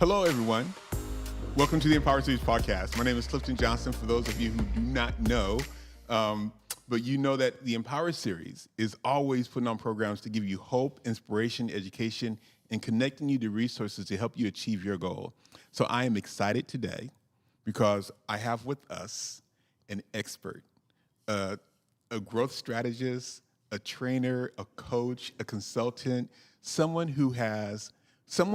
Hello, everyone. Welcome to the Empower Series podcast. My name is Clifton Johnson, for those of you who do not know. But you know that the Empower Series is always putting on programs to give you hope, inspiration, education, and connecting you to resources to help you achieve your goal. So I am excited today because I have with us an expert, a growth strategist, a trainer, a coach, a consultant, someone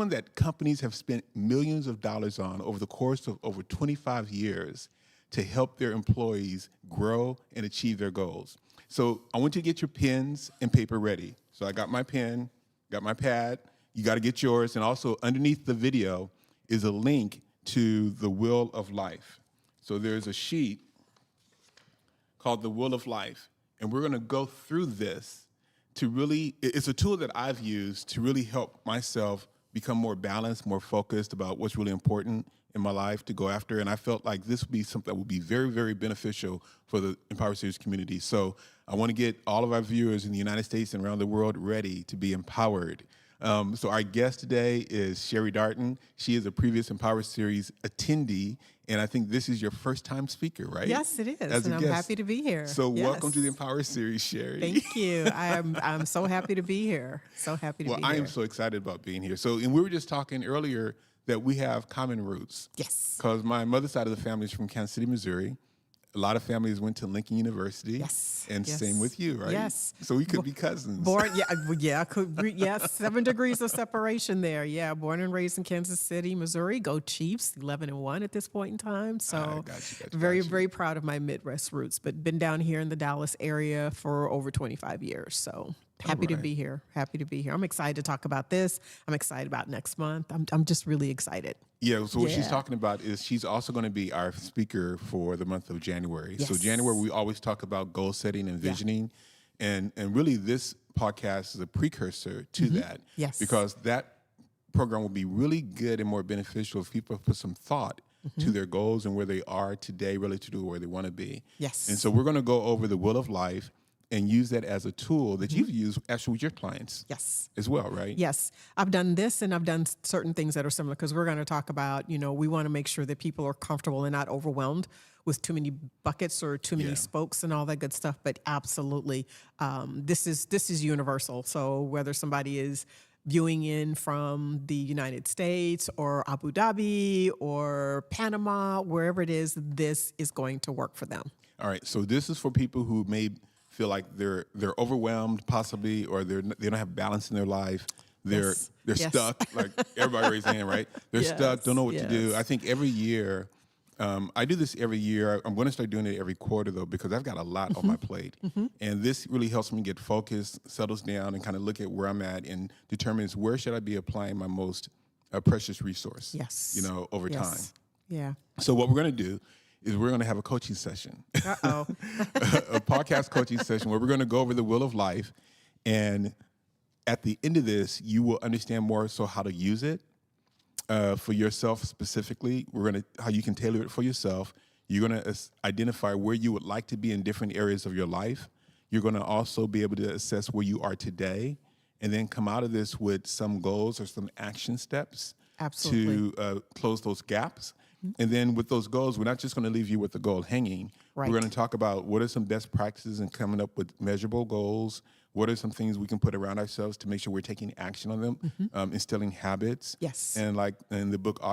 that companies have spent millions of dollars on over the course of over 25 years to help their employees grow and achieve their goals. So I want you to get your pens and paper ready. So I got my pen, got my pad, you got to get yours, and also underneath the video is a link to the Wheel of Life. So there's a sheet called the Wheel of Life, and we're going to go through this to really, it's a tool that I've used to really help myself become more balanced, more focused about what's really important in my life to go after. And I felt like this would be something that would be very, very beneficial for the Empower Series community. So I want to get all of our viewers in the United States and around the world ready to be empowered. So our guest today is Sherry Darden. She is a previous Empower Series attendee, and I think this is your first time speaker, right? Yes, it is, and I'm happy to be here. So welcome to the Empower Series, Sherry. Thank you. I'm so happy to be here. So happy to be here. Well, I am so excited about being here. So, and we were just talking earlier that we have common roots. Yes. Because my mother's side of the family is from Kansas City, Missouri. A lot of families went to Lincoln University. Yes. And yes. same with you, right? Yes. So we could be cousins. Born, yeah, 7 degrees of separation there. Yeah, born and raised in Kansas City, Missouri. Go Chiefs, 11-1 at this point in time. So very proud of my Midwest roots, but been down here in the Dallas area for over 25 years. So happy to be here. Happy to be here. I'm excited to talk about this. I'm excited about next month. I'm just really excited. Yeah, so what she's talking about is she's also going to be our speaker for the month of January. Yes. So January, we always talk about goal setting and visioning. And really this podcast is a precursor to that. Yes. Because that program will be really good and more beneficial if people put some thought to their goals and where they are today relative to where they want to be. Yes. And so we're going to go over the Wheel of Life and use that as a tool that you've used actually with your clients as well, right? Yes. I've done this and I've done certain things that are similar because we're going to talk about, we want to make sure that people are comfortable and not overwhelmed with too many buckets or too many spokes and all that good stuff. But absolutely, this is universal. So whether somebody is viewing in from the United States or Abu Dhabi or Panama, wherever it is, this is going to work for them. All right. So this is for people who may feel like they're overwhelmed possibly, or they don't have balance in their life. They're stuck. Like everybody raised their hand, right? They're stuck, don't know what to do. I think every year, I do this every year. I'm going to start doing it every quarter though, because I've got a lot on my plate. And this really helps me get focused, settles down, and kind of look at where I'm at and determines where should I be applying my most precious resource, over time. Yeah. So what we're going to do is we're going to have a coaching session, a podcast coaching session where we're going to go over the Wheel of Life. And at the end of this, you will understand more so how to use it for yourself specifically. We're going to how you can tailor it for yourself. You're going to identify where you would like to be in different areas of your life. You're going to also be able to assess where you are today and then come out of this with some goals or some action steps to close those gaps. And then with those goals, we're not just going to leave you with the goal hanging. Right. We're going to talk about what are some best practices in coming up with measurable goals. What are some things we can put around ourselves to make sure we're taking action on them, instilling habits. Yes. And like in the book,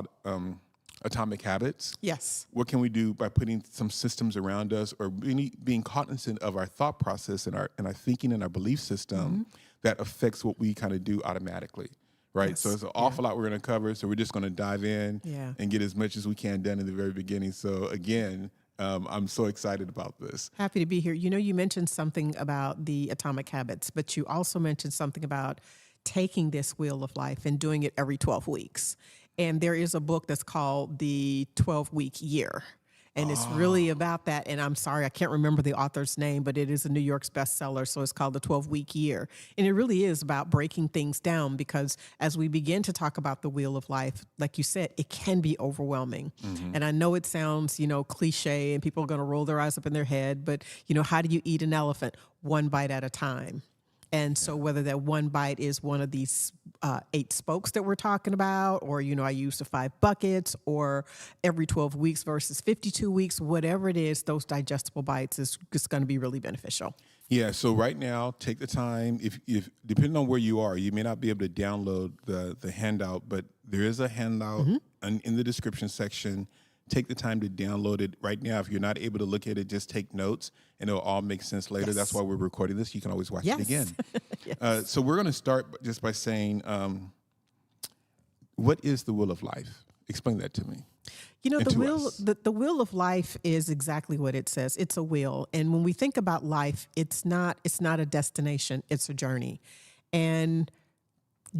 Atomic Habits. Yes. What can we do by putting some systems around us or being cognizant of our thought process and our thinking and our belief system that affects what we kind of do automatically. Right. Yes. So it's an awful lot we're going to cover. So we're just going to dive in and get as much as we can done in the very beginning. So again, I'm so excited about this. Happy to be here. You mentioned something about the Atomic Habits, but you also mentioned something about taking this Wheel of Life and doing it every 12 weeks. And there is a book that's called The 12-Week Year. And it's really about that. And I'm sorry, I can't remember the author's name, but it is a New York's bestseller. So it's called The 12-Week Year. And it really is about breaking things down because as we begin to talk about the Wheel of Life, like you said, it can be overwhelming. And I know it sounds, cliche and people are going to roll their eyes up in their head, but, how do you eat an elephant? One bite at a time. And so whether that one bite is one of these 8 spokes that we're talking about, or, I use the 5 buckets, or every 12 weeks versus 52 weeks, whatever it is, those digestible bites is just going to be really beneficial. Yeah, so right now, take the time. If depending on where you are, you may not be able to download the handout, but there is a handout in the description section. Take the time to download it right now. If you're not able to look at it, just take notes, and it'll all make sense later. Yes. That's why we're recording this. You can always watch it again. Yes. So we're going to start just by saying, what is the will of life? Explain that to me. The wheel of life is exactly what it says. It's a wheel. And when we think about life, it's not a destination, it's a journey. And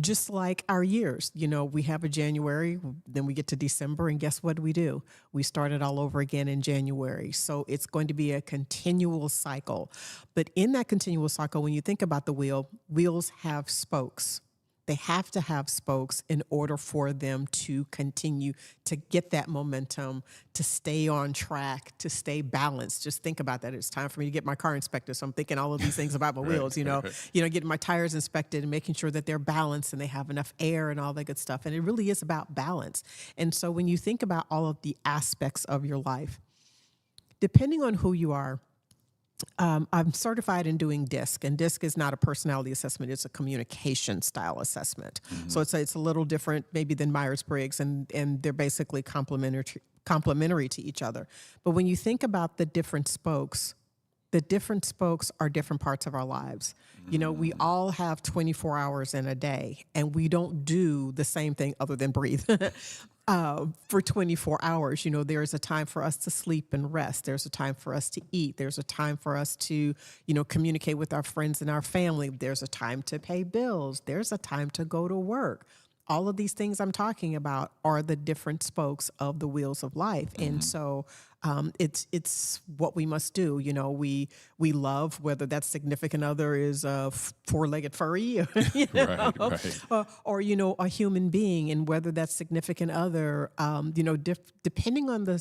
just like our years, we have a January, then we get to December, and guess what we do? We start it all over again in January. So it's going to be a continual cycle. But in that continual cycle, when you think about the wheel, wheels have spokes. They have to have spokes in order for them to continue to get that momentum, to stay on track, to stay balanced. Just think about that. It's time for me to get my car inspected. So I'm thinking all of these things about my wheels, getting my tires inspected and making sure that they're balanced and they have enough air and all that good stuff. And it really is about balance. And so when you think about all of the aspects of your life, depending on who you are, I'm certified in doing DISC, and DISC is not a personality assessment; it's a communication style assessment. So it's a little different, maybe than Myers-Briggs, and they're basically complementary to each other. But when you think about the different spokes are different parts of our lives. We all have 24 hours in a day, and we don't do the same thing other than breathe. For 24 hours, there's a time for us to sleep and rest. There's a time for us to eat. There's a time for us to, communicate with our friends and our family. There's a time to pay bills. There's a time to go to work. All of these things I'm talking about are the different spokes of the wheels of life. And so it's what we must do. We love, whether that significant other is a 4-legged furry, or a human being, and whether that significant other, depending on the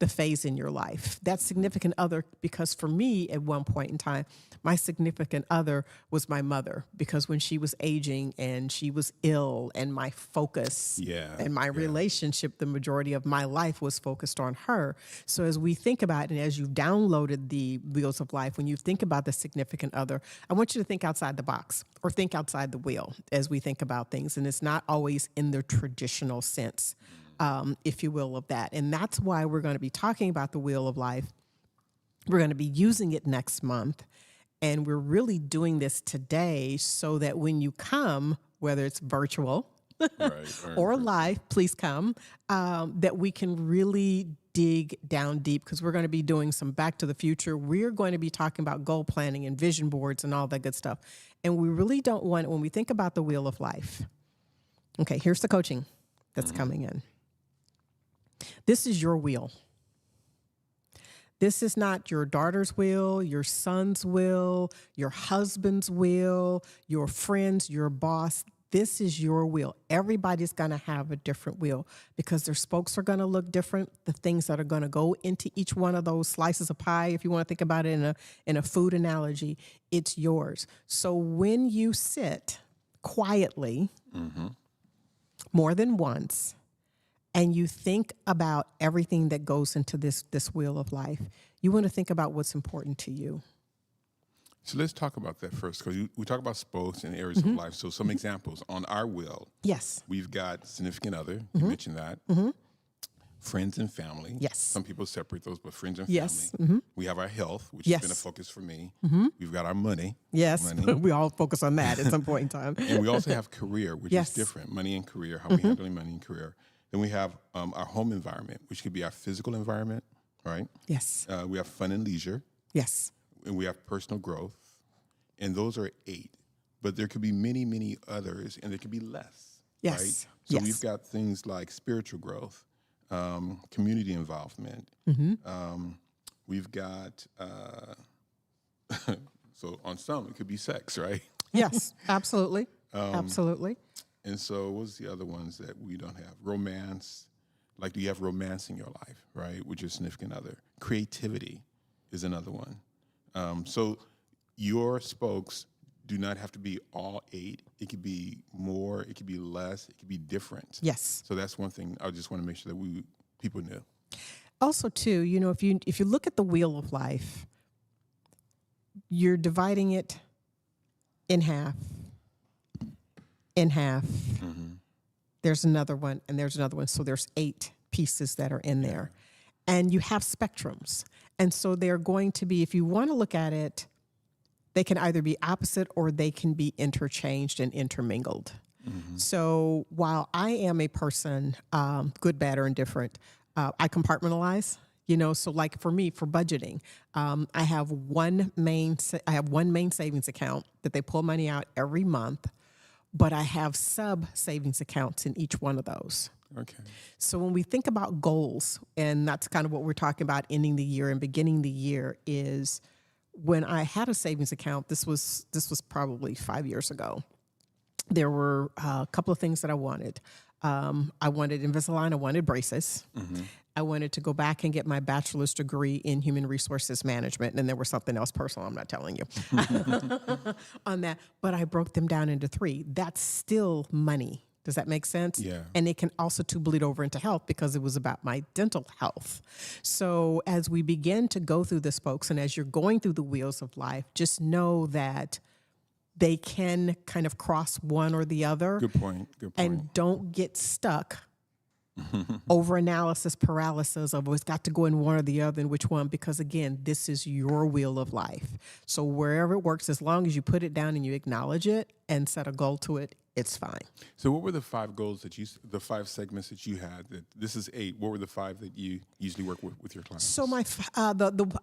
phase in your life, that significant other, because for me at one point in time, my significant other was my mother, because when she was aging and she was ill, and my focus and my relationship, the majority of my life was focused on her. So as we think about it, and as you've downloaded the Wheels of Life, when you think about the significant other, I want you to think outside the box, or think outside the wheel as we think about things. And it's not always in the traditional sense, if you will, of that. And that's why we're going to be talking about the Wheel of Life. We're going to be using it next month. And we're really doing this today so that when you come, whether it's virtual or live, please come, that we can really dig down deep, because we're going to be doing some Back to the Future. We're going to be talking about goal planning and vision boards and all that good stuff. And we really don't want, when we think about the Wheel of Life, okay, here's the coaching that's coming in. This is your wheel. This is not your daughter's will, your son's will, your husband's will, your friends, your boss. This is your wheel. Everybody's going to have a different wheel, because their spokes are going to look different. The things that are going to go into each one of those slices of pie, if you want to think about it in a food analogy, it's yours. So when you sit quietly more than once, and you think about everything that goes into this wheel of life, you want to think about what's important to you. So let's talk about that first, because we talk about spokes and areas of life. So some examples on our wheel. Yes. We've got significant other. You mentioned that. Friends and family. Yes. Some people separate those, but friends and Yes. family. We have our health, which has been a focus for me. We've got our money. Yes. Money. We all focus on that at some point in time. And we also have career, which is different. Money and career, how we're handling money and career. Then we have our home environment, which could be our physical environment, right? Yes. We have fun and leisure. Yes. And we have personal growth. And those are 8. But there could be many, many others, and there could be less. Yes. Right? So we've got things like spiritual growth, community involvement. We've got, so on some, it could be sex, right? Yes, absolutely. Absolutely. And so what's the other ones that we don't have? Romance. Like, do you have romance in your life, right, with your significant other? Creativity is another one. So your spokes do not have to be all 8. It could be more. It could be less. It could be different. Yes. So that's one thing I just want to make sure that people knew. Also, too, if you look at the wheel of life, you're dividing it in half. There's another one, and there's another one. So there's 8 pieces that are in there. And you have spectrums. And so they're going to be, if you want to look at it, they can either be opposite or they can be interchanged and intermingled. So while I am a person, good, bad, or indifferent, I compartmentalize. So like for me, for budgeting, I have one main savings account that they pull money out every month, but I have sub savings accounts in each one of those. Okay. So when we think about goals, and that's kind of what we're talking about, ending the year and beginning the year, is when I had a savings account, this was probably 5 years ago. There were a couple of things that I wanted. I wanted Invisalign. I wanted braces. I wanted to go back and get my bachelor's degree in human resources management. And there was something else personal I'm not telling you on that. But I broke them down into 3. That's still money. Does that make sense? Yeah. And it can also to bleed over into health because it was about my dental health. So as we begin to go through this, folks, and as you're going through the wheels of life, just know that they can kind of cross one or the other. Good point. And don't get stuck over analysis paralysis of it's got to go in one or the other and which one, because again, this is your wheel of life. So wherever it works, as long as you put it down and you acknowledge it and set a goal to it, it's fine. So what were the 5 goals the 5 segments that you had? This is 8. What were the 5 that you usually work with your clients? So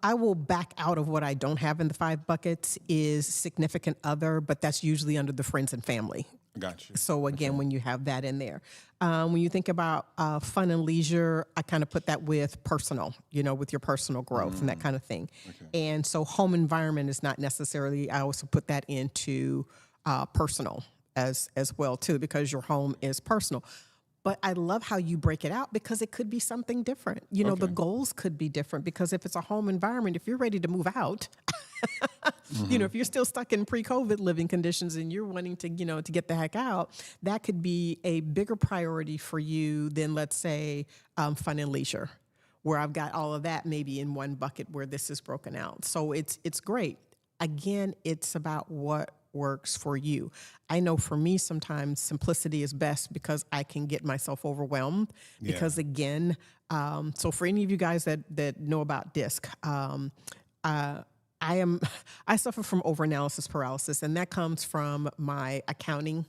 I will back out of what I don't have in the 5 buckets is significant other, but that's usually under the friends and family. Gotcha. So again, when you have that in there, when you think about fun and leisure, I kind of put that with personal, with your personal growth and that kind of thing. Okay. And so home environment is not necessarily, I also put that into personal as well too, because your home is personal. But I love how you break it out because it could be something different. The goals could be different because if it's a home environment, if you're ready to move out, if you're still stuck in pre-COVID living conditions and you're wanting to, to get the heck out, that could be a bigger priority for you than, let's say, fun and leisure, where I've got all of that maybe in one bucket where this is broken out. So it's great. Again, it's about what works for you. I know for me, sometimes simplicity is best because I can get myself overwhelmed because again, so for any of you guys that know about DISC, I suffer from overanalysis paralysis, and that comes from my accounting,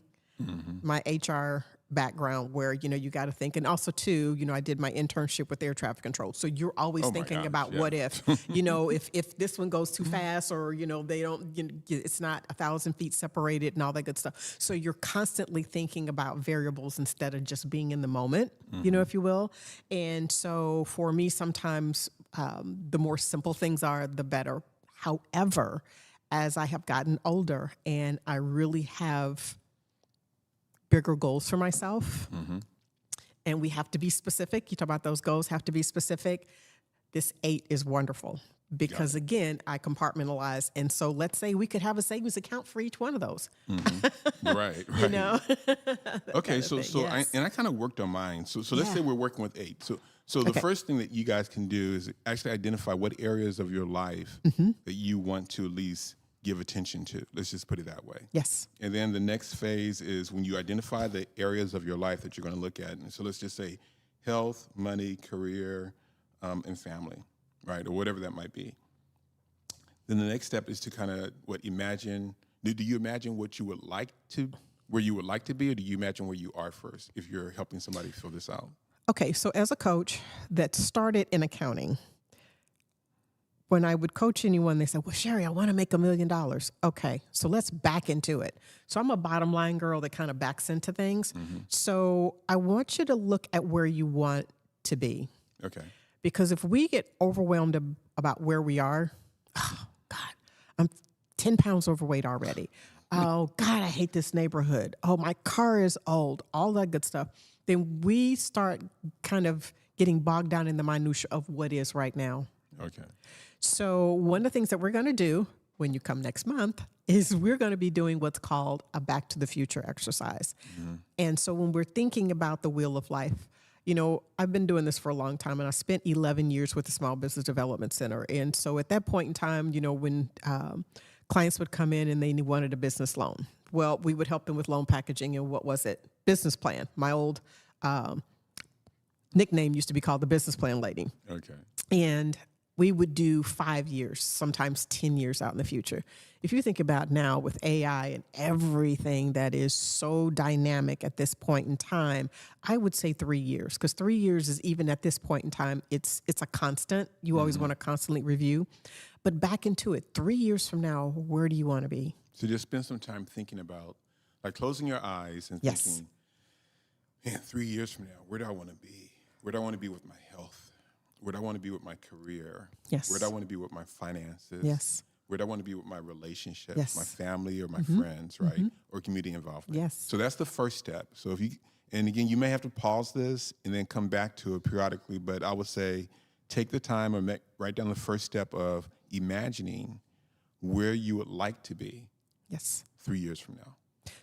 my HR background where, you got to think. And also too, I did my internship with air traffic control. So you're always thinking about what if, if this one goes too fast or, they don't, it's not 1,000 feet separated and all that good stuff. So you're constantly thinking about variables instead of just being in the moment, if you will. And so for me, sometimes the more simple things are, the better. However, as I have gotten older and I really have bigger goals for myself, and we have to be specific. You talk about those goals have to be specific. This 8 is wonderful because again, I compartmentalize. And so let's say we could have a savings account for each one of those. Right. Okay. So yes. I kind of worked on mine. So let's say we're working with 8. So the first thing that you guys can do is actually identify what areas of your life that you want to at least give attention to. Let's just put it that way. Yes. And then the next phase is when you identify the areas of your life that you're going to look at. And so let's just say health, money, career, and family, right? Or whatever that might be. Then the next step is to kind of imagine. Do you imagine what you would like to, where you would like to be, or do you imagine where you are first if you're helping somebody fill this out? Okay. So as a coach that started in accounting, when I would coach anyone, they said, well, Sherry, I want to make $1 million. Okay, so let's back into it. So I'm a bottom line girl that kind of backs into things. So I want you to look at where you want to be. Okay. Because if we get overwhelmed about where we are, oh, God, I'm 10 pounds overweight already. Oh, God, I hate this neighborhood. Oh, my car is old, all that good stuff. Then we start kind of getting bogged down in the minutia of what is right now. Okay. So one of the things that we're going to do when you come next month is we're going to be doing what's called a back to the future exercise. And so when we're thinking about the wheel of life, I've been doing this for a long time, and I spent 11 years with the Small Business Development Center. And so at that point in time, when clients would come in and they wanted a business loan, well, we would help them with loan packaging and what was it? Business plan. My old nickname used to be called the business plan lady. Okay. And we would do 5 years, sometimes 10 years out in the future. If you think about now with AI and everything that is so dynamic at this point in time, I would say 3 years, because 3 years is, even at this point in time, it's a constant. You always want to constantly review. But back into it, 3 years from now, where do you want to be? So just spend some time thinking about, like, closing your eyes and Yes. thinking, man, 3 years from now, where do I want to be? Where do I want to be with my health? Where do I want to be with my career? Yes. Where do I want to be with my finances? Yes. Where do I want to be with my relationships, Yes. my family or my friends, right? Or community involvement. Yes. So that's the first step. So and again, you may have to pause this and then come back to it periodically, but I would say take the time and write down the first step of imagining where you would like to be Yes. 3 years from now.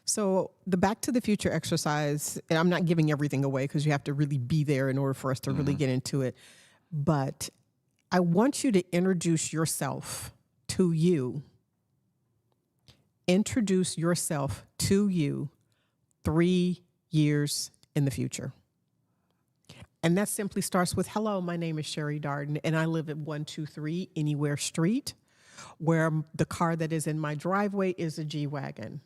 So the back to the future exercise, and I'm not giving everything away because you have to really be there in order for us to really get into it. But I want you to introduce yourself to you. Introduce yourself to you 3 years in the future. And that simply starts with, hello, my name is Sherry Darden, and I live at 123 Anywhere Street, where the car that is in my driveway is a G-Wagon.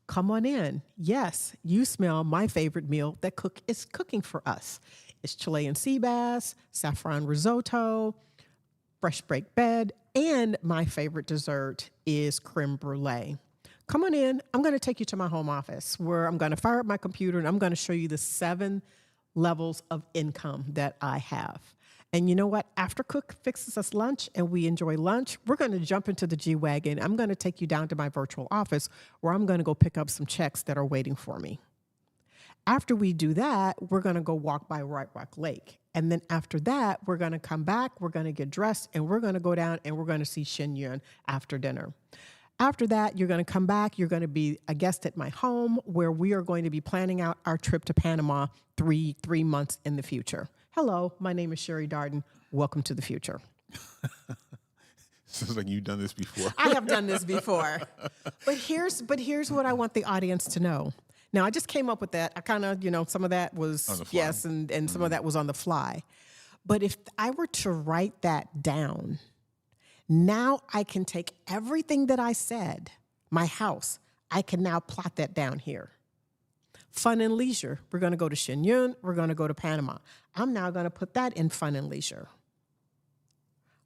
Come on in. Yes, you smell my favorite meal that is cooking for us. It's Chilean sea bass, saffron risotto, fresh baked bread, and my favorite dessert is creme brulee. Come on in. I'm going to take you to my home office where I'm going to fire up my computer and I'm going to show you the 7 levels of income that I have. And you know what? After Cook fixes us lunch and we enjoy lunch, we're going to jump into the G-Wagon. I'm going to take you down to my virtual office where I'm going to go pick up some checks that are waiting for me. After we do that, we're going to go walk by White Rock Lake. And then after that, we're going to come back, we're going to get dressed, and we're going to go down and we're going to see Shenyun after dinner. After that, you're going to come back. You're going to be a guest at my home where we are going to be planning out our trip to Panama three months in the future. Hello, my name is Sherry Darden. Welcome to the future. Sounds like you've done this before. I have done this before. But here's what I want the audience to know. Now, I just came up with that. I kind of, some of that was On the fly. yes, and some of that was on the fly. But if I were to write that down, now I can take everything that I said, my house, I can now plot that down here. Fun and leisure, we're going to go to Shenyun, we're going to go to Panama. I'm now going to put that in fun and leisure.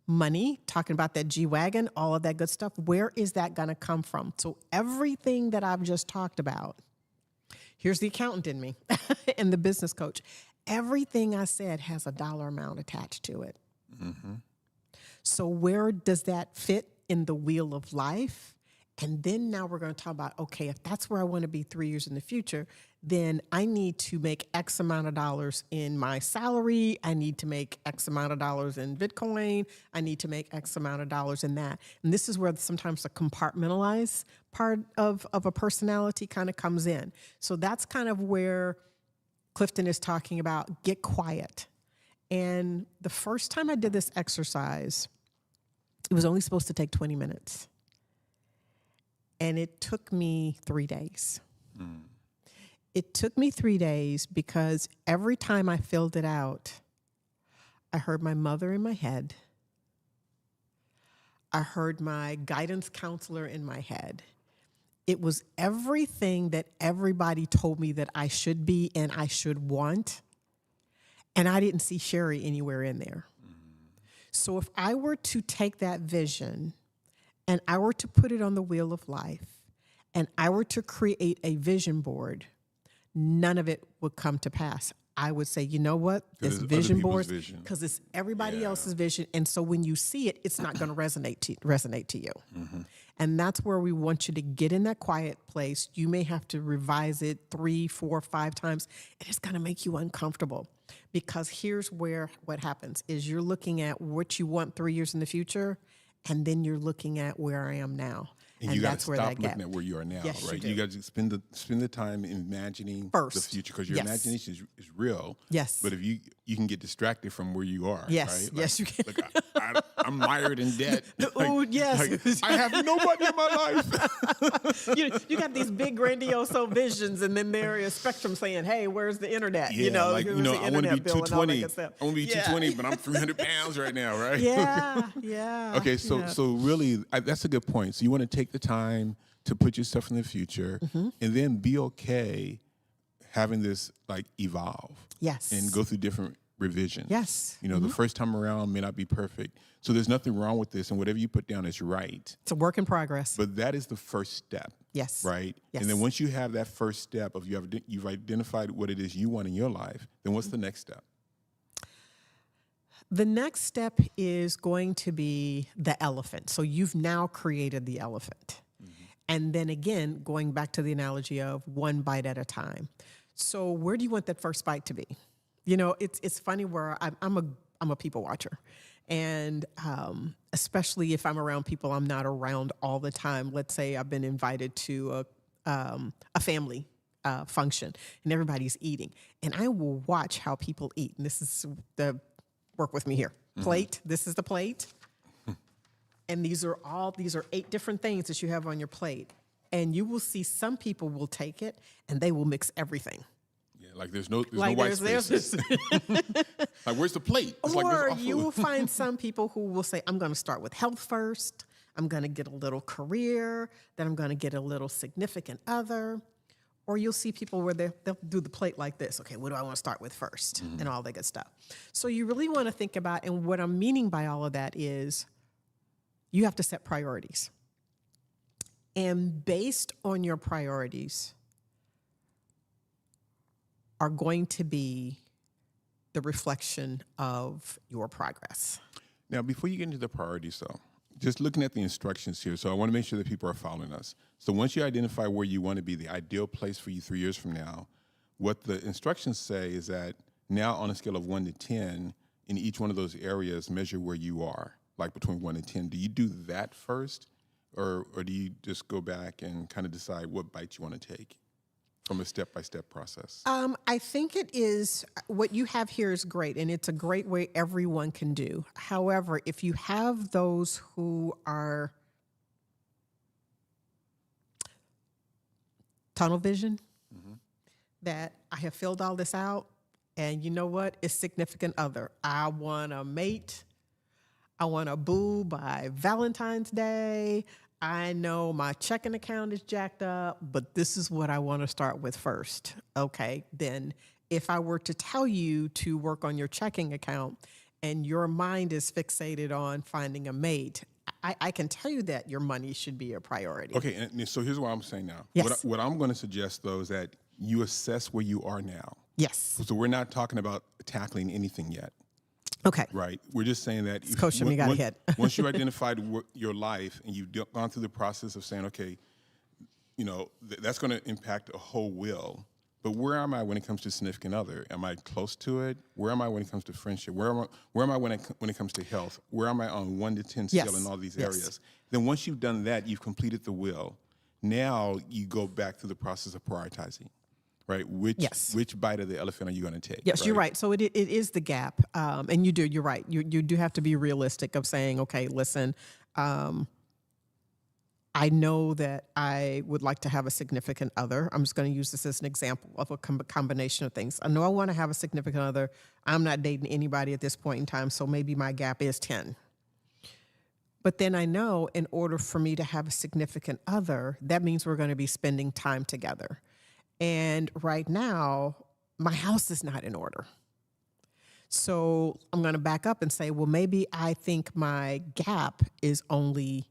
Money, talking about that G-Wagon, all of that good stuff, where is that going to come from? So everything that I've just talked about, here's the accountant in me and the business coach. Everything I said has a dollar amount attached to it. Mm-hmm. So where does that fit in the wheel of life? And then now we're going to talk about, okay, if that's where I want to be 3 years in the future, then I need to make X amount of dollars in my salary. I need to make X amount of dollars in Bitcoin. I need to make X amount of dollars in that. And this is where sometimes the compartmentalized part of a personality kind of comes in. So that's kind of where Clifton is talking about get quiet. And the first time I did this exercise, it was only supposed to take 20 minutes. And it took me 3 days. It took me 3 days because every time I filled it out, I heard my mother in my head. I heard my guidance counselor in my head. It was everything that everybody told me that I should be and I should want. And I didn't see Sherry anywhere in there. So if I were to take that vision and I were to put it on the wheel of life and I were to create a vision board, none of it would come to pass. I would say, you know what? This vision board, because it's everybody else's vision. And so when you see it, it's not going to resonate to you. Mm-hmm. And that's where we want you to get in that quiet place. You may have to revise it 3, 4, 5 times, and it's going to make you uncomfortable. Because here's where what happens is you're looking at what you want 3 years in the future, and then you're looking at where I am now. And you got that's to where stop that looking gap. at where you are now, Yes, right? you do. got to spend the time imagining First. the future, because your Yes. imagination is real. Yes. But if you can get distracted from where you are, Yes. right? Yes, you can. Like, I'm mired in debt. Ooh, yes. I have nobody in my life. You got these big grandiose visions, and then there is Spectrum saying, "Hey, where's the internet?" Yeah, where's the I want to internet be bill and all that 220. good stuff. I want to be 220, but I'm 300 pounds right now, right? Yeah. Okay, so really, that's a good point. So you want to take the time to put yourself in the future, Mm-hmm. and then be okay having this like evolve. Yes. And go through different revisions. Yes. You know, the first time around may not be perfect. So there's nothing wrong with this, and whatever you put down is right. It's a work in progress. But that is the first step. Yes. Right? Yes. And then once you have that first step of you've identified what it is you want in your life, then what's the next step? The next step is going to be the elephant. So you've now created the elephant. And then again, going back to the analogy of one bite at a time. So where do you want that first bite to be? You know, it's funny where I'm a people watcher. And especially if I'm around people I'm not around all the time. Let's say I've been invited to a family function and everybody's eating. And I will watch how people eat. And this is work with me here. Plate, this is the plate. And these are 8 different things that you have on your plate. And you will see some people will take it and they will mix everything. Yeah, like there's no Like white there's spaces. Like, where's the plate? It's like Or there's all you food. will find some people who will say, I'm going to start with health first. I'm going to get a little career. Then I'm going to get a little significant other. Or you'll see people where they'll do the plate like this. Okay, what do I want to start with first? And all that good stuff. So you really want to think about, and what I'm meaning by all of that is you have to set priorities. And based on your priorities are going to be the reflection of your progress. Now, before you get into the priorities, though, just looking at the instructions here, so I want to make sure that people are following us. So once you identify where you want to be, the ideal place for you 3 years from now, what the instructions say is that now on a scale of 1 to 10, in each one of those areas, measure where you are, like between 1 and 10. Do you do that first, or do you just go back and kind of decide what bites you want to take from a step-by-step process? I think it is, what you have here is great, and it's a great way everyone can do. However, if you have those who are tunnel vision, that I have filled all this out, and you know what? It's significant other. I want a mate. I want a boo by Valentine's Day. I know my checking account is jacked up, but this is what I want to start with first. Okay, then if I were to tell you to work on your checking account and your mind is fixated on finding a mate, I can tell you that your money should be a priority. Okay, and so here's what I'm saying now. Yes. What I'm going to suggest, though, is that you assess where you are now. Yes. So we're not talking about tackling anything yet. Okay. Right. We're just saying that Coach, you got ahead. once you identified your life and you've gone through the process of saying, okay, you know, that's going to impact a whole will. But where am I when it comes to significant other? Am I close to it? Where am I when it comes to friendship? Where am I when it comes to health? Where am I on 1 to 10 scale in all these areas? Then once you've done that, you've completed the will. Now you go back through the process of prioritizing. Right, which bite of the elephant are you going to take? Yes, you're right. So it is the gap, and you're right. You do have to be realistic of saying, okay, listen, I know that I would like to have a significant other. I'm just going to use this as an example of a combination of things. I know I want to have a significant other. I'm not dating anybody at this point in time, so maybe my gap is 10. But then I know in order for me to have a significant other, that means we're going to be spending time together. And right now, my house is not in order. So I'm going to back up and say, well, maybe I think my gap is only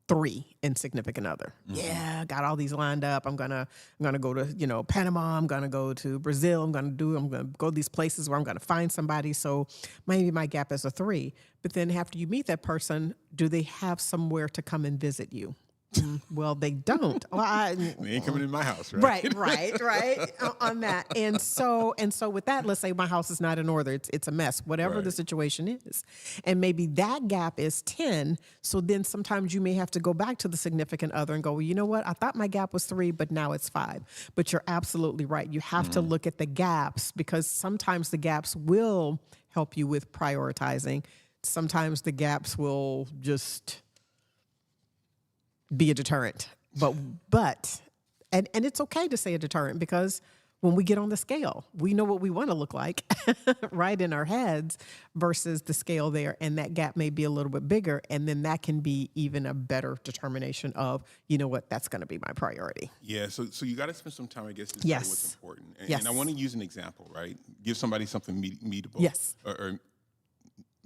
3 in significant other. Yeah, got all these lined up. I'm gonna go to Panama. I'm gonna go to Brazil. I'm gonna go to these places where I'm gonna find somebody. So maybe my gap is a 3. But then after you meet that person, do they have somewhere to come and visit you? Well, they don't. Well, They ain't coming in my house, right? Right. On that. And so with that, let's say my house is not in order. It's a mess, whatever the Right. situation is. And maybe that gap is 10. So then sometimes you may have to go back to the significant other and go, well, you know what? I thought my gap was 3, but now it's 5. But you're absolutely right. You have to look at the gaps, because sometimes the gaps will help you with prioritizing. Sometimes the gaps will just be a deterrent, but it's okay to say a deterrent, because when we get on the scale, we know what we want to look like, right, in our heads versus the scale there, and that gap may be a little bit bigger, and then that can be even a better determination of, you know what, that's going to be my priority. Yeah, so you got to spend some time, I guess, to decide what's important. And I want to use an example, right? Give somebody something meatable. Yes. Or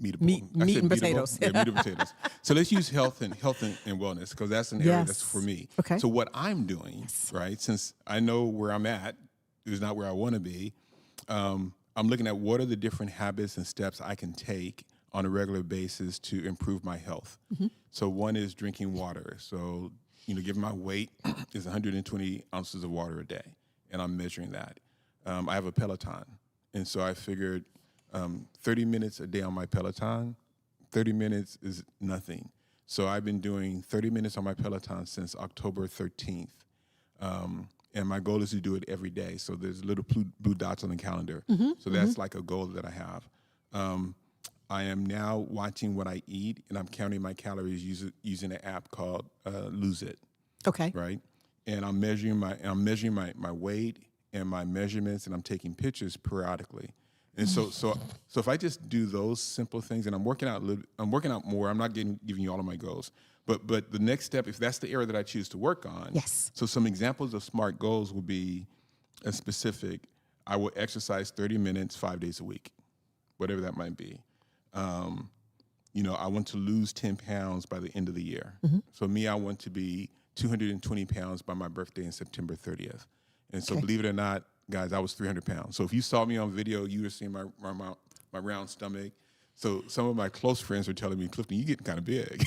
meatable. Meat and potatoes. Yeah, meat and potatoes. So let's use health and wellness, because that's an area that's for me. Okay. So what I'm doing, right, since I know where I'm at is not where I want to be, I'm looking at what are the different habits and steps I can take on a regular basis to improve my health. So one is drinking water. So, given my weight is 120 ounces of water a day, and I'm measuring that. I have a Peloton, and so I figured 30 minutes a day on my Peloton, 30 minutes is nothing. So I've been doing 30 minutes on my Peloton since October 13th. And my goal is to do it every day. So there's little blue dots on the calendar. So that's like a goal that I have. I am now watching what I eat, and I'm counting my calories using an app called Lose It. Okay. Right? And I'm measuring my weight and my measurements, and I'm taking pictures periodically. And so if I just do those simple things, and I'm working out more. I'm not giving you all of my goals, but the next step, if that's the area that I choose to work on. Yes. So some examples of SMART goals will be a specific. I will exercise 30 minutes 5 days a week, whatever that might be. I want to lose 10 pounds by the end of the year. So I want to be 220 pounds by my birthday in September 30th. And so believe it or not, guys, I was 300 pounds. So if you saw me on video, you would see my round stomach. So some of my close friends were telling me, Clifton, you're getting kind of big.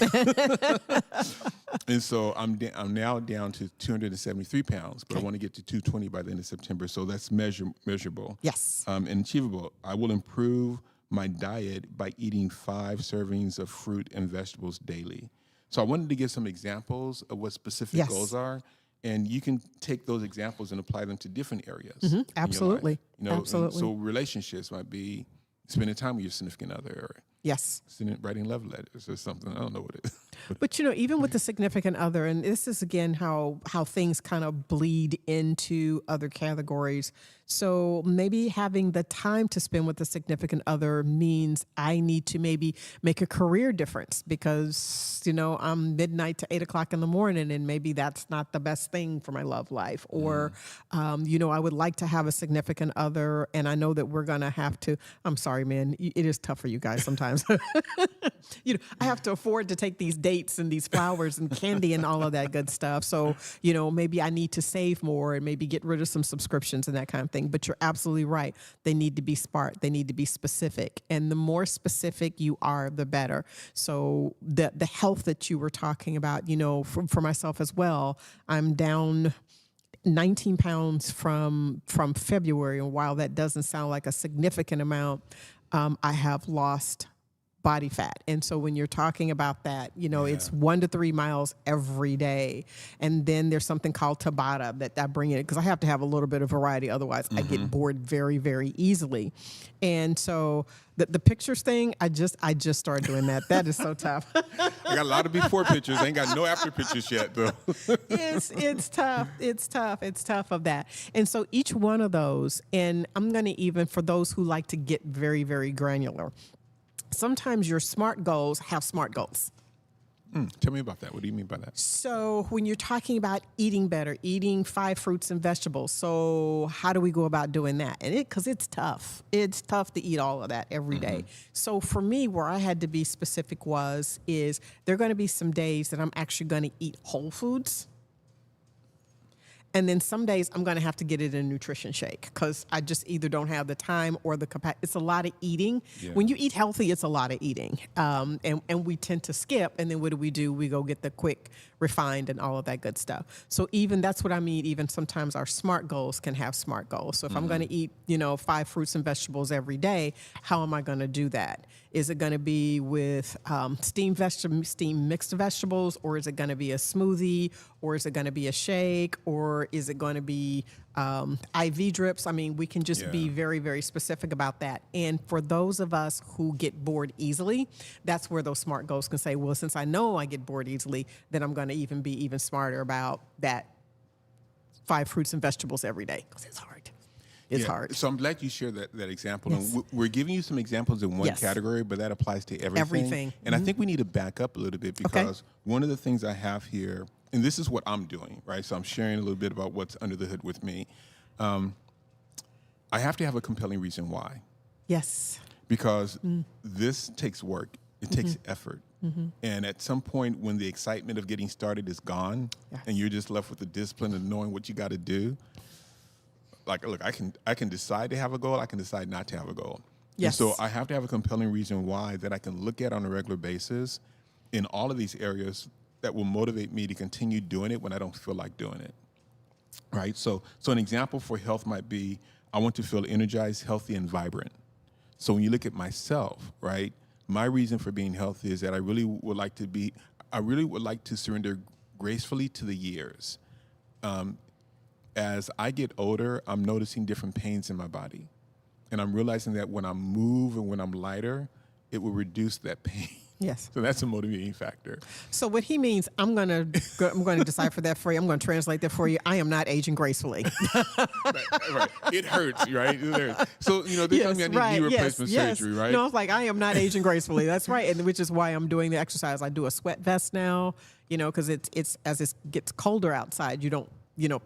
And so I'm now down to 273 pounds, but I want to get to 220 by the end of September. So that's measurable. Yes. And achievable. I will improve my diet by eating 5 servings of fruit and vegetables daily. So I wanted to give some examples of what specific goals are. And you can take those examples and apply them to different areas. Absolutely. Absolutely. So relationships might be spending time with your significant other, or writing love letters or something. I don't know what it is. But even with the significant other, and this is again how things kind of bleed into other categories. So maybe having the time to spend with the significant other means I need to maybe make a career difference, because I'm midnight to 8 o'clock in the morning, and maybe that's not the best thing for my love life. Or I would like to have a significant other, and I know that we're gonna have to. I'm sorry, man. It is tough for you guys sometimes. I have to afford to take these dates and these flowers and candy and all of that good stuff. So, maybe I need to save more and maybe get rid of some subscriptions and that kind of thing. But you're absolutely right. They need to be smart. They need to be specific. And the more specific you are, the better. So the health that you were talking about, for myself as well, I'm down 19 pounds from February. And while that doesn't sound like a significant amount, I have lost body fat. And so when you're talking about that, it's 1 to 3 miles every day. And then there's something called Tabata that I bring in, because I have to have a little bit of variety. Otherwise I get bored very, very easily. And so the pictures thing, I just started doing that. That is so tough. I got a lot of before pictures. I ain't got no after pictures yet, though. It's tough. It's tough of that. And so each one of those, and I'm going to even, for those who like to get very, very granular, sometimes your SMART goals have SMART goals. Tell me about that. What do you mean by that? So when you're talking about eating better, eating 5 fruits and vegetables, so how do we go about doing that? And because it's tough. It's tough to eat all of that every day. So for me, where I had to be specific is there are going to be some days that I'm actually going to eat whole foods. And then some days I'm going to have to get it in a nutrition shake because I just either don't have the time or the capacity. It's a lot of eating. Yeah. When you eat healthy, it's a lot of eating. And we tend to skip. And then what do? We go get the quick, refined, and all of that good stuff. So even that's what I mean. Even sometimes our SMART goals can have SMART goals. So if I'm going to eat, 5 fruits and vegetables every day, how am I going to do that? Is it going to be with steamed mixed vegetables, or is it going to be a smoothie, or is it going to be a shake, or is it going to be IV drips? I mean, we can just be very, very specific about that. And for those of us who get bored easily, that's where those SMART goals can say, well, since I know I get bored easily, then I'm going to be even smarter about that 5 fruits and vegetables every day, because it's hard. It's hard. So I'm glad you shared that example. Yes. And we're giving you some examples in one category, but that applies to everything. Everything. And I think we need to back up a little bit, because one of the things I have here, and this is what I'm doing, right? So I'm sharing a little bit about what's under the hood with me. I have to have a compelling reason why. Yes. Because this takes work. It takes effort. And at some point when the excitement of getting started is gone, and you're just left with the discipline of knowing what you got to do, like, look, I can decide to have a goal. I can decide not to have a goal. Yes. And so I have to have a compelling reason why that I can look at on a regular basis in all of these areas that will motivate me to continue doing it when I don't feel like doing it. Right? So an example for health might be, I want to feel energized, healthy, and vibrant. So when you look at myself, right, my reason for being healthy is that I really would like to surrender gracefully to the years. As I get older, I'm noticing different pains in my body. And I'm realizing that when I move and when I'm lighter, it will reduce that pain. Yes. So that's a motivating factor. So what he means, I'm going to decipher that for you. I'm going to translate that for you. I am not aging gracefully. Right. It hurts, right? It hurts. So, they tell me I need knee replacement surgery, right? No, it's like, I am not aging gracefully. That's right. And which is why I'm doing the exercise. I do a sweat vest now, because it's as it gets colder outside, you don't,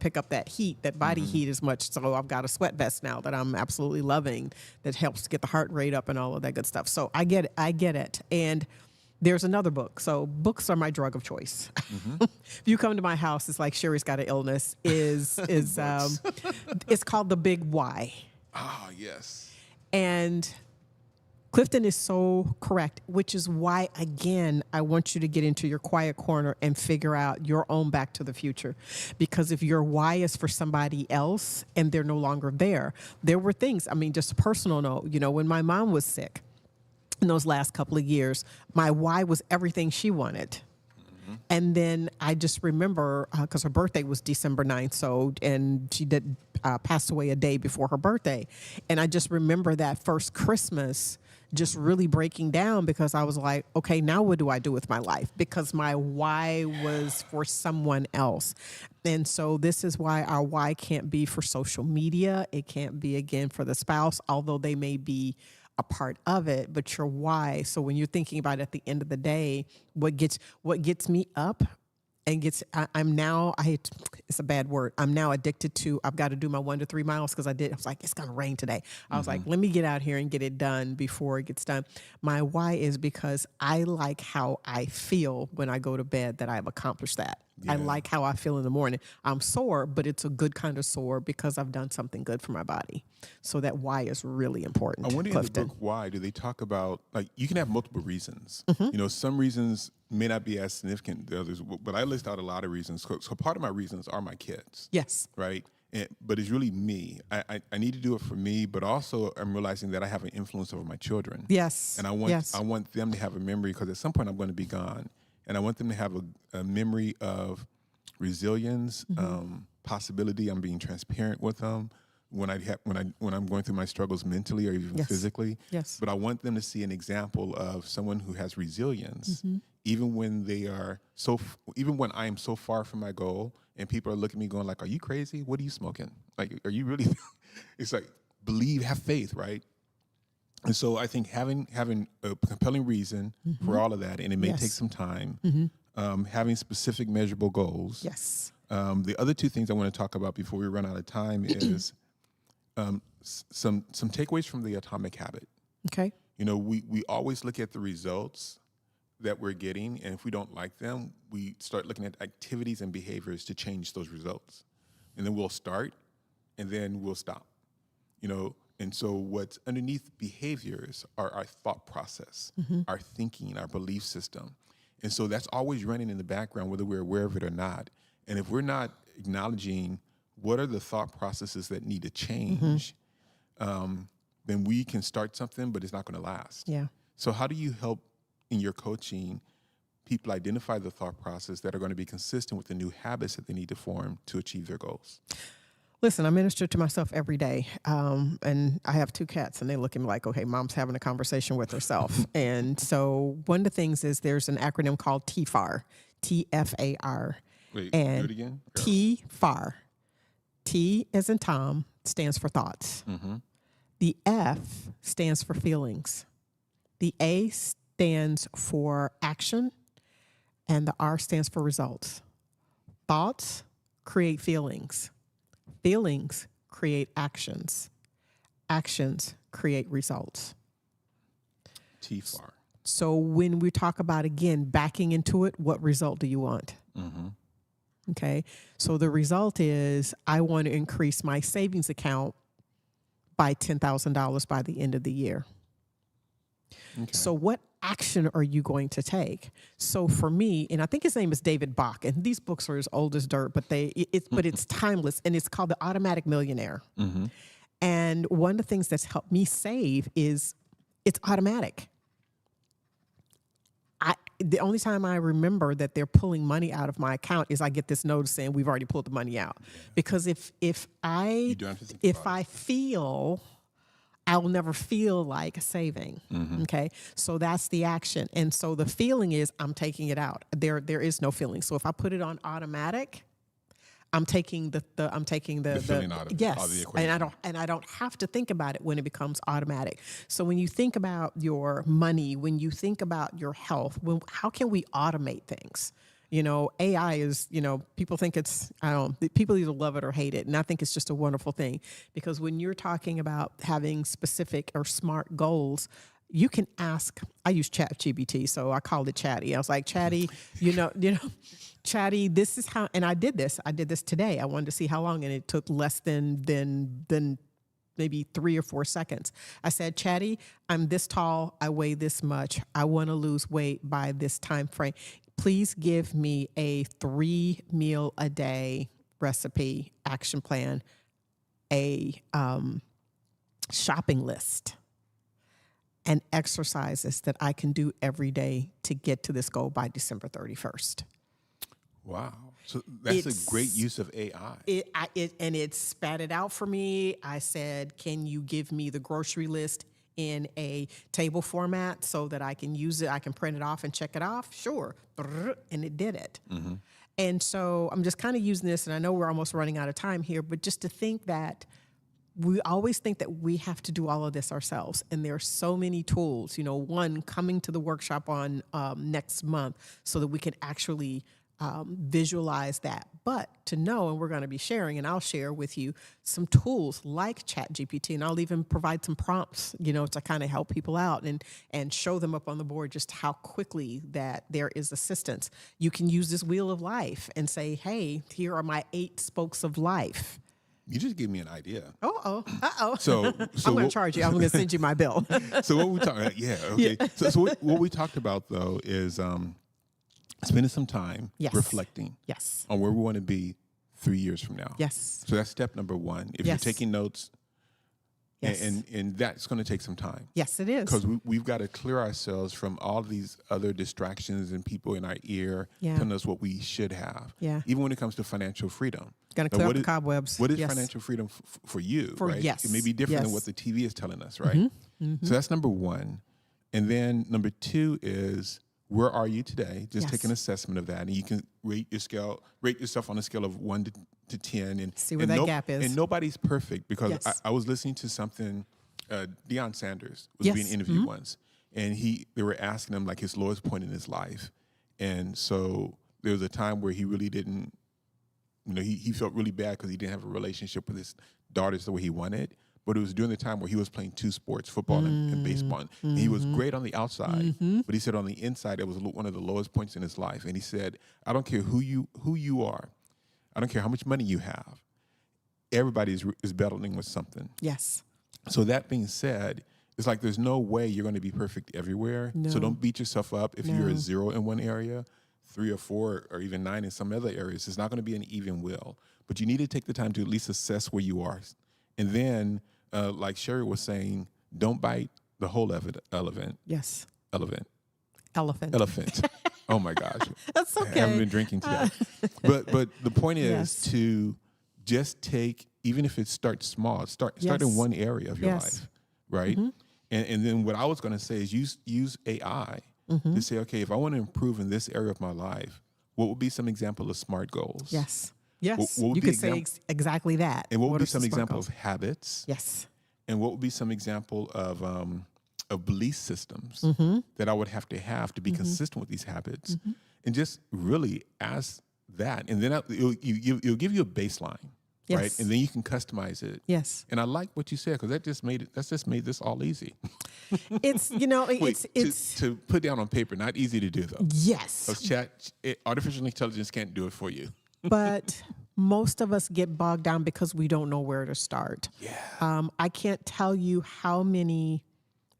pick up that heat, that body heat as much. So I've got a sweat vest now that I'm absolutely loving that helps to get the heart rate up and all of that good stuff. So I get it. And there's another book. So books are my drug of choice. If you come to my house, it's like Sherry's got an illness. It's called The Big Why. Ah, yes. And Clifton is so correct, which is why, again, I want you to get into your quiet corner and figure out your own back to the future. Because if your why is for somebody else and they're no longer there were things, just a personal note, when my mom was sick in those last couple of years, my why was everything she wanted. And then I just remember, because her birthday was December 9th, and she did pass away a day before her birthday. And I just remember that first Christmas just really breaking down, because I was like, okay, now what do I do with my life? Because my why was for someone else. And so this is why our why can't be for social media. It can't be, again, for the spouse, although they may be a part of it, but your why. So when you're thinking about it at the end of the day, what gets me up and it's a bad word. I'm now addicted to, I've got to do my 1 to 3 miles because I was like, it's going to rain today. I was like, let me get out here and get it done before it gets done. My why is because I like how I feel when I go to bed that I've accomplished that. Yeah. I like how I feel in the morning. I'm sore, but it's a good kind of sore because I've done something good for my body. So that why is really important. I wonder in the book, why do they talk about, like, you can have multiple reasons. Some reasons may not be as significant as others, but I list out a lot of reasons. So part of my reasons are my kids. Yes. Right? But it's really me. I need to do it for me, but also I'm realizing that I have an influence over my children. Yes. And I want them to have a memory, because at some point I'm going to be gone. And I want them to have a memory of resilience, possibility. I'm being transparent with them when I'm going through my struggles mentally or even physically. Yes. But I want them to see an example of someone who has resilience, even when even when I am so far from my goal, and people are looking at me going like, "Are you crazy? What are you smoking? Like, are you really?" It's like, believe, have faith, right? And so I think having a compelling reason for all of that, and it may take some time, having specific measurable goals. Yes. The other two things I want to talk about before we run out of time is some takeaways from the atomic habit. Okay. We always look at the results that we're getting, and if we don't like them, we start looking at activities and behaviors to change those results. and then we'll start, and then we'll stop. And so what's underneath behaviors are our thought process, our thinking, our belief system. And so that's always running in the background, whether we're aware of it or not. And if we're not acknowledging what are the thought processes that need to change, then we can start something, but it's not going to last. Yeah. So how do you help in your coaching people identify the thought process that are going to be consistent with the new habits that they need to form to achieve their goals? Listen, I minister to myself every day, and I have 2 cats, and they look at me like, okay, mom's having a conversation with herself. And so one of the things is there's an acronym called TFAR, TFAR. Wait, and do it again? TFAR. T as in Tom stands for thoughts. The F stands for feelings. The A stands for action, and the R stands for results. Thoughts create feelings. Feelings create actions. Actions create results. TFAR. So when we talk about, again, backing into it, what result do you want? Okay. So the result is I want to increase my savings account by $10,000 by the end of the year. Okay. So what action are you going to take? So for me, and I think his name is David Bach, and these books are as old as dirt, but it's timeless, and it's called The Automatic Millionaire. And one of the things that's helped me save is it's automatic. The only time I remember that they're pulling money out of my account is I get this notice saying we've already pulled the money out. Because if I feel, I will never feel like saving. Okay, so that's the action, and so the feeling is I'm taking it out. There is no feeling. So if I put it on automatic, I'm taking the feeling out of yes, the equation. and I don't have to think about it when it becomes automatic. So when you think about your money, when you think about your health, how can we automate things? AI is, people think it's, people either love it or hate it. And I think it's just a wonderful thing, because when you're talking about having specific or smart goals, you can ask. I use ChatGPT, so I called it Chatty. I was like, Chatty, Chatty, this is how, and I did this today. I wanted to see how long, and it took less than maybe 3 or 4 seconds. I said, Chatty, I'm this tall, I weigh this much, I want to lose weight by this time frame. Please give me a 3-meal-a-day recipe, action plan, a shopping list, and exercises that I can do every day to get to this goal by December 31st. Wow. So that's a great use of AI. It spat it out for me. I said, can you give me the grocery list in a table format so that I can use it? I can print it off and check it off. Sure. And it did it. And so I'm just kind of using this, and I know we're almost running out of time here, but just to think that we always think that we have to do all of this ourselves. And there are so many tools, one coming to the workshop on next month so that we can actually visualize that. But to know, and we're going to be sharing, and I'll share with you some tools like ChatGPT, and I'll even provide some prompts, to kind of help people out and show them up on the board just how quickly that there is assistance. You can use this wheel of life and say, hey, here are my 8 spokes of life. You just gave me an idea. So I'm going to charge you. I'm going to send you my bill. So what we talked, okay. Yeah. So what we talked about though is spending some time reflecting on where we want to be 3 years from now. Yes. So that's step number 1. If you're taking notes, and that's going to take some time. Yes, it is. Because we've got to clear ourselves from all these other distractions and people in our ear telling us what we should have. Yeah. Even when it comes to financial freedom. Going to clear up the cobwebs. What is financial freedom for you, right? Yes. It may be different than what the TV is telling us, right? So that's number 1. And then number 2 is, where are you today? Just take an assessment of that, and you can rate yourself on a scale of 1 to 10, and see where that gap is. And nobody's perfect, because I was listening to something. Deion Sanders was being interviewed once, and they were asking him like his lowest point in his life, and so there was a time where he really didn't, he felt really bad because he didn't have a relationship with his daughters the way he wanted. But it was during the time where he was playing 2 sports, football and baseball. And he was great on the outside, but he said on the inside, it was one of the lowest points in his life. And he said, I don't care who you are. I don't care how much money you have. everybody is battling with something. Yes. So that being said, it's like there's no way you're going to be perfect everywhere. No. So don't beat yourself up if you're No. a 0 in one area, 3 or 4 or even 9 in some other areas. It's not going to be an even will. But you need to take the time to at least assess where you are. And then, like Sherry was saying, don't bite the whole elephant. Yes. Elephant. Oh my gosh. That's okay. I haven't been drinking today. But the point is Yes. to just take, even if it starts small, start Yes. in one area of your Yes. life, right? And then what I was going to say is use AI to say, okay, if I want to improve in this area of my life, what would be some example of SMART goals? Yes. Yes. What would You be could say exactly that. And what would be are some SMART example goals? of habits? Yes. And what would be some example of belief systems that I would have to be consistent with these habits? And just really ask that. And then it'll give you a baseline, right? Yes. And then you can customize it. Yes. And I like what you said, because that's just made this all easy. It's, it's to put down on paper, not easy to do though. yes. Because artificial intelligence can't do it for you. But most of us get bogged down because we don't know where to start. Yeah. I can't tell you how many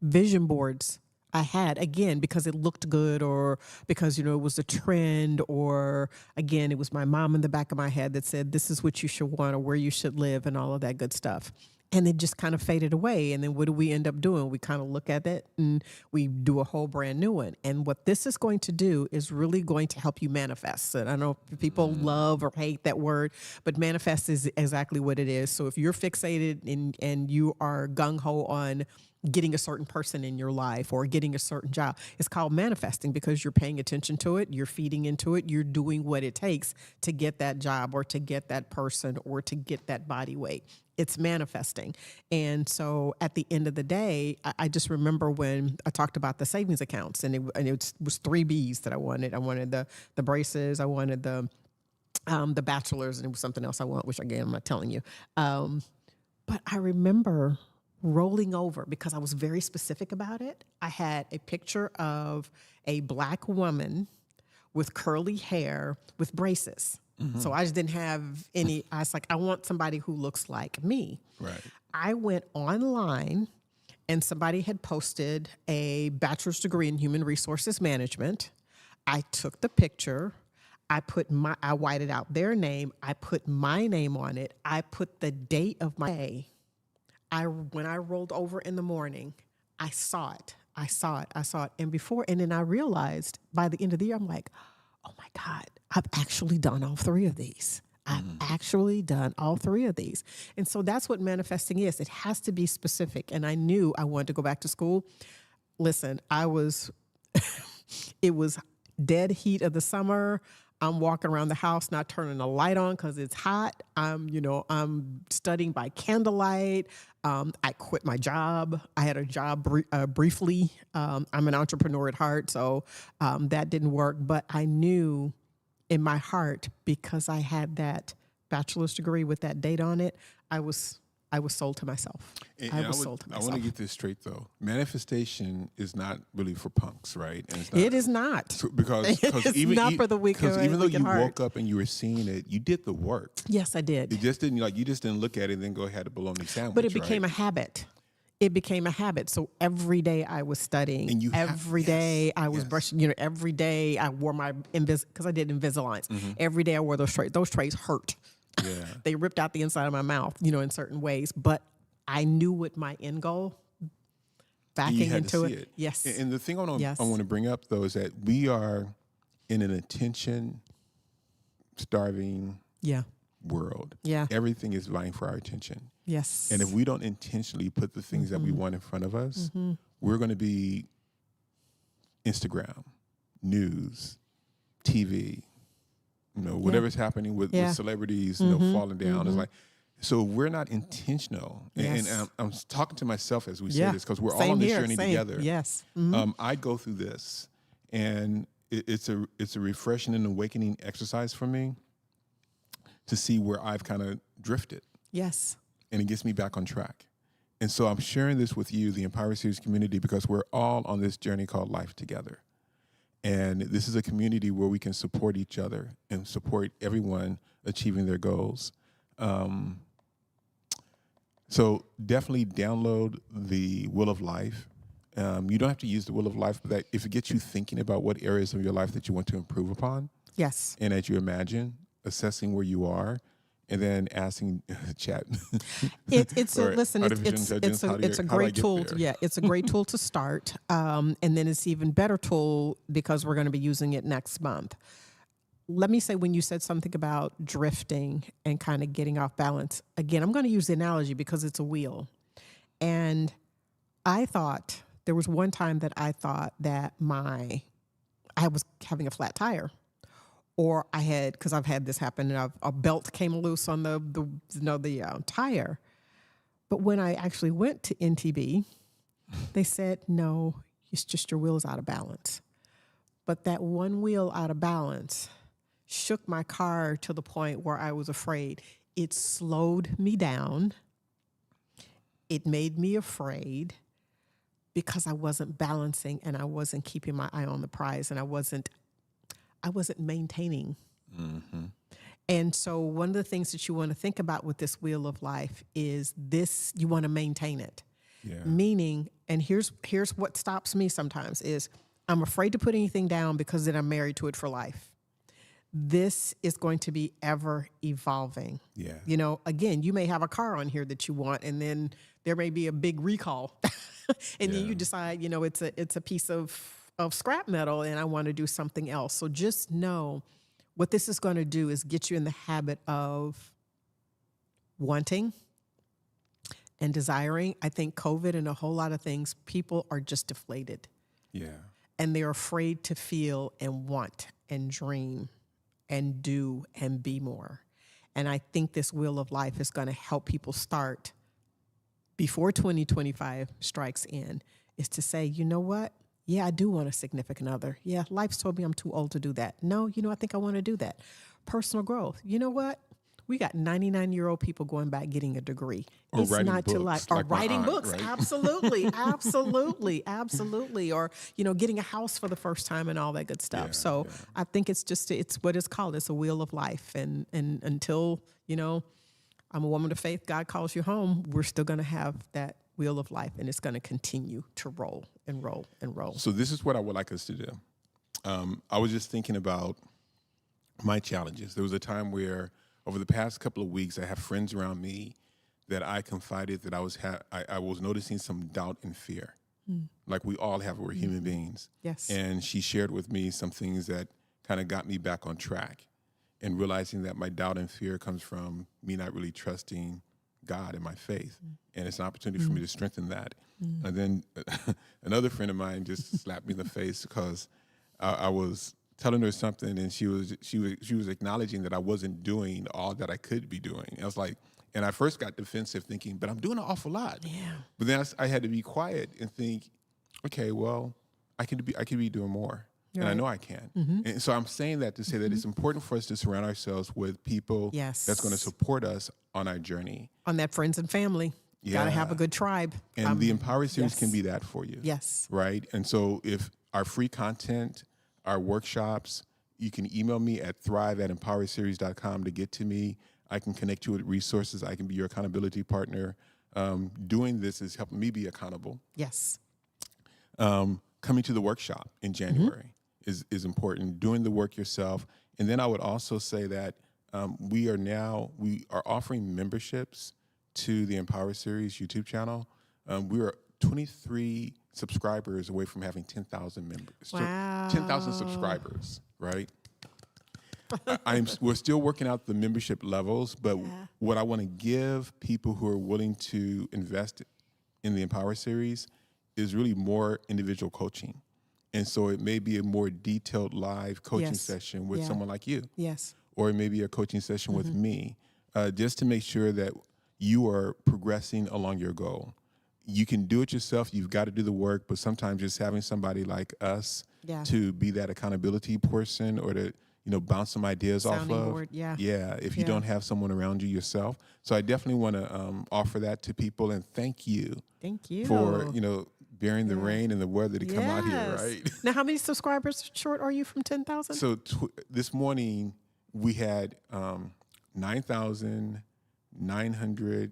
vision boards I had, again, because it looked good, or because, it was a trend, or again, it was my mom in the back of my head that said, this is what you should want or where you should live and all of that good stuff. And it just kind of faded away. And then what do we end up doing? We kind of look at it and we do a whole brand new one. And what this is going to do is really going to help you manifest. And I know people love or hate that word, but manifest is exactly what it is. So if you're fixated and you are gung-ho on getting a certain person in your life or getting a certain job, it's called manifesting because you're paying attention to it, you're feeding into it, you're doing what it takes to get that job or to get that person or to get that body weight. It's manifesting. And so at the end of the day, I just remember when I talked about the savings accounts, and it was 3 B's that I wanted. I wanted the braces, I wanted the bachelors, and it was something else I want, which again, I'm not telling you. But I remember rolling over because I was very specific about it. I had a picture of a Black woman with curly hair with braces. So I just didn't have any. I was like, I want somebody who looks like me. Right. I went online and somebody had posted a bachelor's degree in human resources management. I took the picture. I whited out their name. I put my name on it. I put the date of my day. When I rolled over in the morning, I saw it. And then I realized by the end of the year, I'm like, oh my God, I've actually done all 3 of these. And so that's what manifesting is. It has to be specific. And I knew I wanted to go back to school. Listen, it was dead heat of the summer. I'm walking around the house, not turning the light on because it's hot. I'm studying by candlelight. I quit my job. I had a job briefly. I'm an entrepreneur at heart, so that didn't work. But I knew in my heart, because I had that bachelor's degree with that date on it, I was sold to myself. I want to get this straight though. Manifestation is not really for punks, right? And it is not. Because it's even not for the weak. Because even though you heart. woke up and you were seeing it, you did the work. Yes, I did. It just didn't you just didn't look at it and then go ahead a bologna sandwich. But it became a habit. So every day I was studying. And every day I was brushing. Every day I wore my because I did Invisaligns. Every day I wore those trays. Those trays hurt. Yeah. They ripped out the inside of my mouth, in certain ways. But I knew what my end goal. Backing into it. Yes. And the thing I want to bring up though is that we are in an attention starving world. Yeah. Everything is vying for our attention. Yes. And if we don't intentionally put the things that we want in front of us, we're going to be Instagram, news, TV, whatever's happening with celebrities, falling down. It's like, so we're not intentional. And I'm talking to myself as we say this because we're all on this journey together. Yes. I go through this, and it's a refreshing and awakening exercise for me to see where I've kind of drifted. Yes. And it gets me back on track. And so I'm sharing this with you, the Empower Series community, because we're all on this journey called life together. And this is a community where we can support each other and support everyone achieving their goals. So definitely download the Wheel of Life. You don't have to use the Wheel of Life, but that if it gets you thinking about what areas of your life that you want to improve upon, Yes. and as you imagine, assessing where you are, and then asking chat It's a or listen. artificial intelligence, It's a how do I great get tool. there? Yeah, it's a great tool to start, and then it's even better tool because we're going to be using it next month. Let me say, when you said something about drifting and kind of getting off balance, again, I'm going to use the analogy because it's a wheel. And I thought there was one time that I thought that I was having a flat tire, or I had, because I've had this happen, and a belt came loose on the tire. But when I actually went to NTB, they said, no, it's just your wheel's out of balance. But that one wheel out of balance shook my car to the point where I was afraid. It slowed me down. It made me afraid because I wasn't balancing and I wasn't keeping my eye on the prize, and I wasn't maintaining. Mm-hmm. And so one of the things that you want to think about with this wheel of life is this: you want to maintain it. Yeah. Meaning, and here's what stops me sometimes is I'm afraid to put anything down because then I'm married to it for life. This is going to be ever evolving. Yeah. You know, again, you may have a car on here that you want, and then there may be a big recall. And then you decide, it's a piece of scrap metal and I want to do something else. So just know what this is going to do is get you in the habit of wanting and desiring. I think COVID and a whole lot of things, people are just deflated. Yeah. And they're afraid to feel and want and dream and do and be more. And I think this wheel of life is going to help people start before 2025 strikes in, is to say, you know what? Yeah, I do want a significant other. Yeah, life's told me I'm too old to do that. No, I think I want to do that. Personal growth. You know what? We got 99-year-old people going back getting a degree. Or it's writing not books, to or like my writing aunt, books. right? Absolutely, absolutely. Or getting a house for the first time and all that good stuff. Yeah, so yeah. I think it's what it's called. It's a wheel of life, and until I'm a woman of faith, God calls you home, we're still going to have that wheel of life, and it's going to continue to roll and roll and roll. So this is what I would like us to do. I was just thinking about my challenges. There was a time where over the past couple of weeks, I have friends around me that I confided that I was noticing some doubt and fear. Like we all have, we're human beings. Yes. And she shared with me some things that kind of got me back on track, and realizing that my doubt and fear comes from me not really trusting God and my faith. And it's an opportunity for me to strengthen that. And then another friend of mine just slapped me in the face because I was telling her something, and she was acknowledging that I wasn't doing all that I could be doing. And I was like, and I first got defensive, thinking, but I'm doing an awful lot. Yeah. But then I had to be quiet and think, okay, well, I could be doing more. And I Right. know I can. And so I'm saying that to say that it's important for us to surround ourselves with people Yes. that's going to support us on our journey. On that friends and family. Got to have a Yeah. good tribe. And the Empower series yes. can be that for you. Yes. Right? And so if our free content, our workshops, you can email me at thrive@empowerseries.com to get to me. I can connect you with resources. I can be your accountability partner. Doing this is helping me be accountable. Yes. Coming to the workshop in January is important. Doing the work yourself. And then I would also say that we are offering memberships to the Empower Series YouTube channel. We are 23 subscribers away from having 10,000 members. Wow. 10,000 subscribers, right? We're still working out the membership levels, but what I want to give people who are willing to invest in the Empower Series is really more individual coaching. And so it may be a more detailed live coaching Yes. session with Yeah. someone like you, Yes. or it may be a coaching session with me, just to make sure that you are progressing along your goal. You can do it yourself. You've got to do the work, but sometimes just having somebody like us Yeah. to be that accountability person, or to bounce some ideas Sounding off of. board, yeah. Yeah, if you Yeah. don't have someone around you yourself. So I definitely want to offer that to people, and thank you Thank you. for bearing the rain and the weather to come out here, Yes. right? Now, how many subscribers short are you from 10,000? So this morning we had 9,900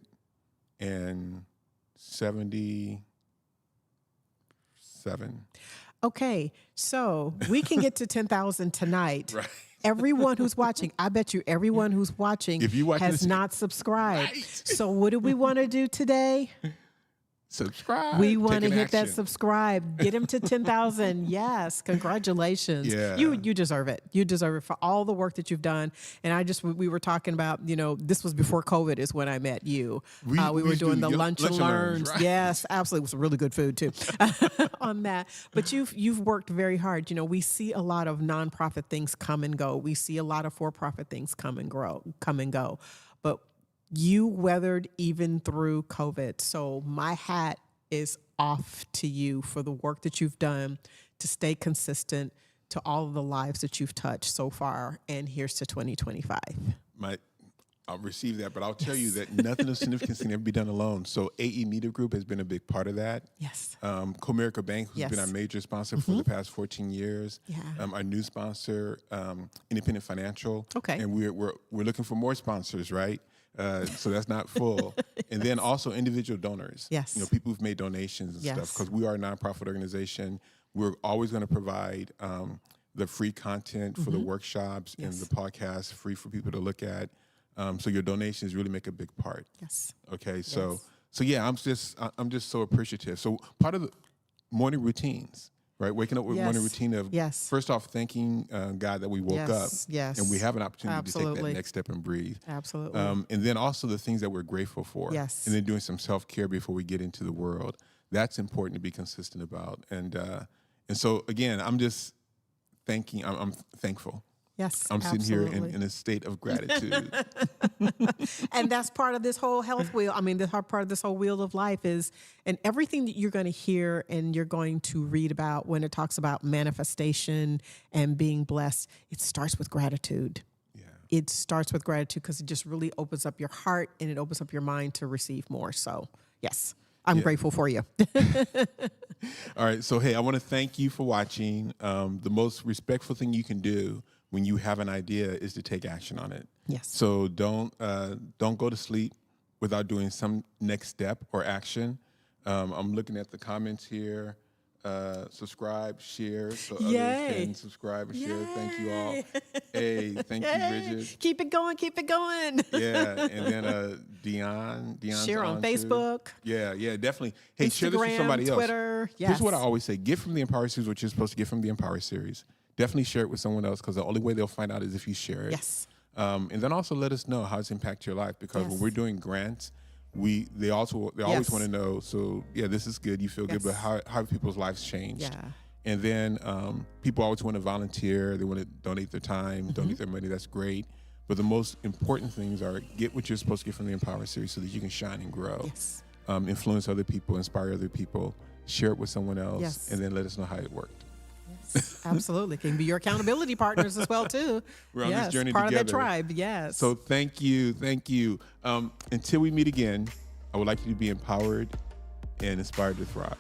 Okay, so we can get to 10,000 tonight. Right. Everyone who's watching, I bet you everyone who's watching If you watching has this- not subscribed. Right. So what do we want to do today? Subscribe. We want to Taking hit that action. subscribe. Get him to 10,000. Yes, congratulations. Yeah. You deserve it. You deserve it for all the work that you've done. And we were talking about, this was before COVID is when I met you. We were used to doing do the lunch and learns. right? Yes, absolutely. It was really good food too on that. But you've worked very hard. We see a lot of nonprofit things come and go. We see a lot of for-profit things come and go. But you weathered even through COVID. So my hat is off to you for the work that you've done to stay consistent to all of the lives that you've touched so far. And here's to 2025. I'll receive that, but I'll tell you that nothing of significance can ever be done alone. So AE Media Group has been a big part of that. Yes. Comerica Bank, who's been our major sponsor for the past 14 years. Yeah. Our new sponsor, Independent Financial. Okay. And we're looking for more sponsors, right? So that's not full. And then also individual donors. Yes. People who've made donations and stuff, because we are a nonprofit organization. We're always going to provide the free content for the workshops and the podcast free for people to look at. So your donations really make a big part. Yes. Okay. So yeah, I'm just so appreciative. So part of the morning routines, right? Waking up with morning routine of first off thanking God that we woke up, and we have an opportunity to take that next step and breathe. Absolutely. And then also the things that we're grateful for. Yes. And then doing some self-care before we get into the world. That's important to be consistent about. And so again, I'm just thanking. I'm thankful. Yes, I'm sitting here in a state of gratitude. And that's part of this whole health wheel. I mean, the hard part of this whole wheel of life is, and everything that you're going to hear and you're going to read about when it talks about manifestation and being blessed, it starts with gratitude. Yeah. It starts with gratitude because it just really opens up your heart and it opens up your mind to receive more. So, yes, I'm grateful for you. All right. So, hey, I want to thank you for watching. The most respectful thing you can do when you have an idea is to take action on it. Yes. So don't go to sleep without doing some next step or action. I'm looking at the comments here. Subscribe, share, so others can subscribe and share. Thank you all. Hey, thank you, Bridget. Keep it going, keep it going. Yeah, and then Dion's share on Facebook. Too. Yeah, definitely. Hey, Instagram, share this with somebody else. Twitter. Yes. Here's what I always say: get from the Empower Series what you're supposed to get from the Empower Series. Definitely share it with someone else because the only way they'll find out is if you share it. Yes. And then also let us know how it's impacted your life because when we're doing grants, they always want to know. So yeah, this is good. You feel good, but how have people's lives changed? Yeah. And then people always want to volunteer. They want to donate their time, donate their money. That's great. But the most important things are get what you're supposed to get from the Empower Series so that you can shine and grow. Yes. Influence other people, inspire other people, share it with someone else, and then let us know how it worked. Absolutely. Can be your accountability partners as well, too. We're on this journey part together. of that tribe, yes. So thank you. Until we meet again, I would like you to be empowered and inspired to thrive.